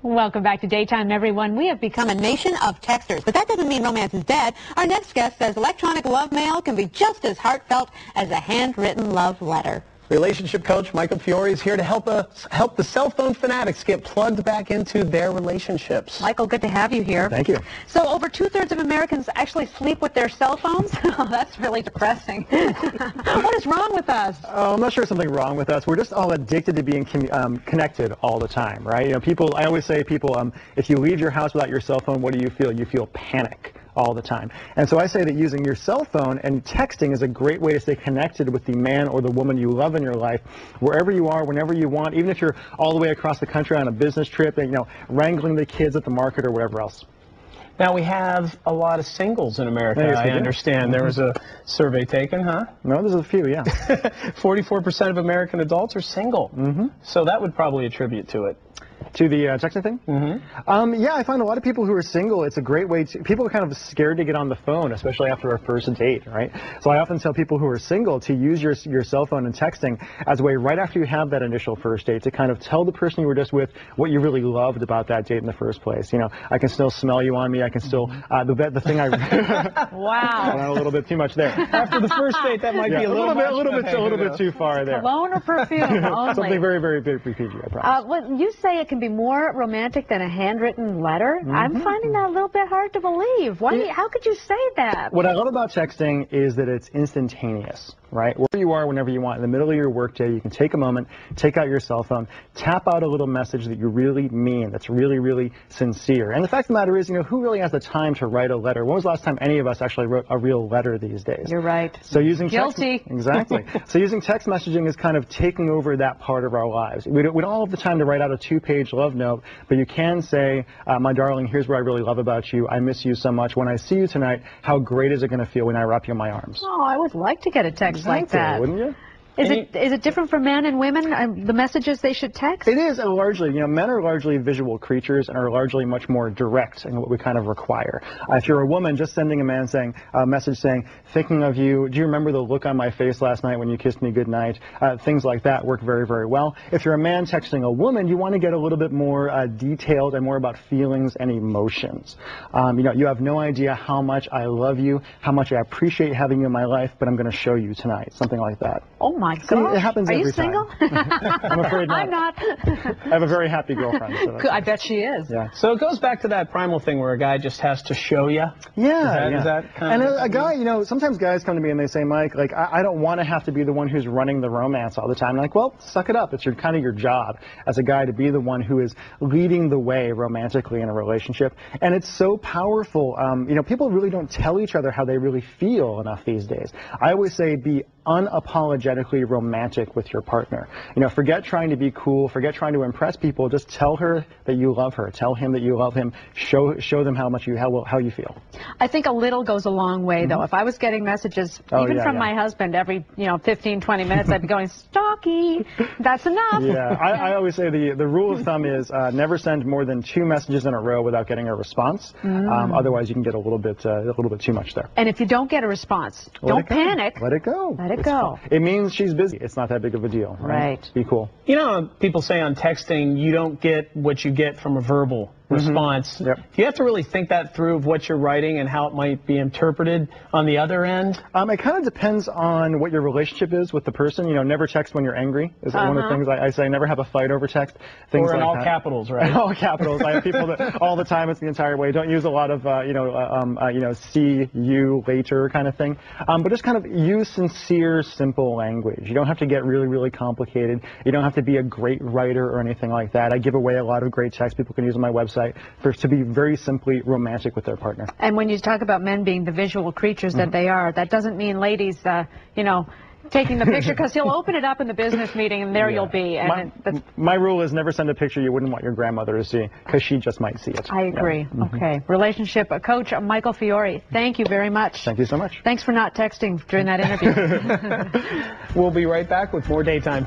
Welcome back to Daytime, everyone. We have become a nation of texters, but that doesn't mean romance is dead. Our next guest says electronic love mail can be just as heartfelt as a handwritten love letter. Relationship coach Michael Fiore is here to help the cell phone fanatics get plugged back into their relationships. Michael, good to have you here. Thank you. So over 2/3 of Americans actually sleep with their cell phones? Oh, that's really depressing. What is wrong with us? Oh, I'm not sure there's something wrong with us. We're just all addicted to being connected all the time, right? You know, people, I always say if you leave your house without your cell phone, what do you feel? You feel panic all the time. And so I say that using your cell phone and texting is a great way to stay connected with the man or the woman you love in your life, wherever you are, whenever you want, even if you're all the way across the country on a business trip and, wrangling the kids at the market or whatever else. Now, we have a lot of singles in America, Yes, I understand. There was a survey taken, huh? No, there's a few, yeah. 44% of American adults are single. So that would probably attribute to it. To the texting thing? Yeah, I find a lot of people who are single, it's a great way to, people are kind of scared to get on the phone, especially after a first date, right? So I often tell people who are single to use your cell phone and texting as a way right after you have that initial first date to kind of tell the person you were just with what you really loved about that date in the first place. You know, I can still smell you on me, I can still, the thing I... Wow. I went a little bit too much there. After the first date, that might be a little bit too far there. Cologne or perfume only? Something very, very PG, I promise. Well, you say it can be more romantic than a handwritten letter. I'm finding that a little bit hard to believe. How could you say that? What I love about texting is that it's instantaneous, right? Wherever you are, whenever you want, in the middle of your workday, you can take a moment, take out your cell phone, tap out a little message that you really mean, that's really, really sincere. And the fact of the matter is, who really has the time to write a letter? When was the last time any of us actually wrote a real letter these days? You're right. So using Guilty. Exactly. So using text messaging is kind of taking over that part of our lives. We don't have the time to write out a 2-page love note, but you can say, my darling, here's what I really love about you. I miss you so much. When I see you tonight, how great is it going to feel when I wrap you in my arms? Oh, I would like to get a text like that. Wouldn't you? Is it different for men and women, the messages they should text? It is largely, men are largely visual creatures and are largely much more direct in what we kind of require. If you're a woman, just sending a message saying, thinking of you, do you remember the look on my face last night when you kissed me goodnight? Things like that work very, very well. If you're a man texting a woman, you want to get a little bit more detailed and more about feelings and emotions. You have no idea how much I love you, how much I appreciate having you in my life, but I'm going to show you tonight. Something like that. Oh my gosh. It happens every time. Are you single? I'm afraid not. I'm not. I have a very happy girlfriend. So I bet she is. Yeah. So it goes back to that primal thing where a guy just has to show you. Yeah. Is that kind of? And a guy, sometimes guys come to me and they say, Mike, I don't want to have to be the one who's running the romance all the time. I'm like, well, suck it up. It's kind of your job as a guy to be the one who is leading the way romantically in a relationship. And it's so powerful. People really don't tell each other how they really feel enough these days. I always say be unapologetically romantic with your partner. Forget trying to be cool, forget trying to impress people, just tell her that you love her, tell him that you love him, show them how you feel. I think a little goes a long way though. If I was getting messages from my husband every 15, 20 minutes, I'd be going, stalky, that's enough. Yeah, I always say the rule of thumb is never send more than 2 messages in a row without getting a response. Otherwise you can get a little bit too much there. And if you don't get a response, don't panic. Let it go. Let it go. It means she's busy. It's not that big of a deal, right? Be cool. People say on texting you don't get what you get from a verbal response. Yep. Do you have to really think that through of what you're writing and how it might be interpreted on the other end? It kind of depends on what your relationship is with the person. Never text when you're angry is one of the things I say. Never have a fight over text. Things or in like all that. Capitals, right? All capitals. I have people that all the time. It's the entire way. Don't use a lot of see you later kind of thing. But just kind of use sincere, simple language. You don't have to get really, really complicated. You don't have to be a great writer or anything like that. I give away a lot of great texts people can use on my website to be very simply romantic with their partner. And when you talk about men being the visual creatures that they are, that doesn't mean ladies, taking the picture, because he'll open it up in the business meeting and there you'll be. And my rule is never send a picture you wouldn't want your grandmother to see, because she just might see it. I agree. Okay. Relationship coach Michael Fiore, thank you very much. Thank you so much. Thanks for not texting during that interview. We'll be right back with more Daytime.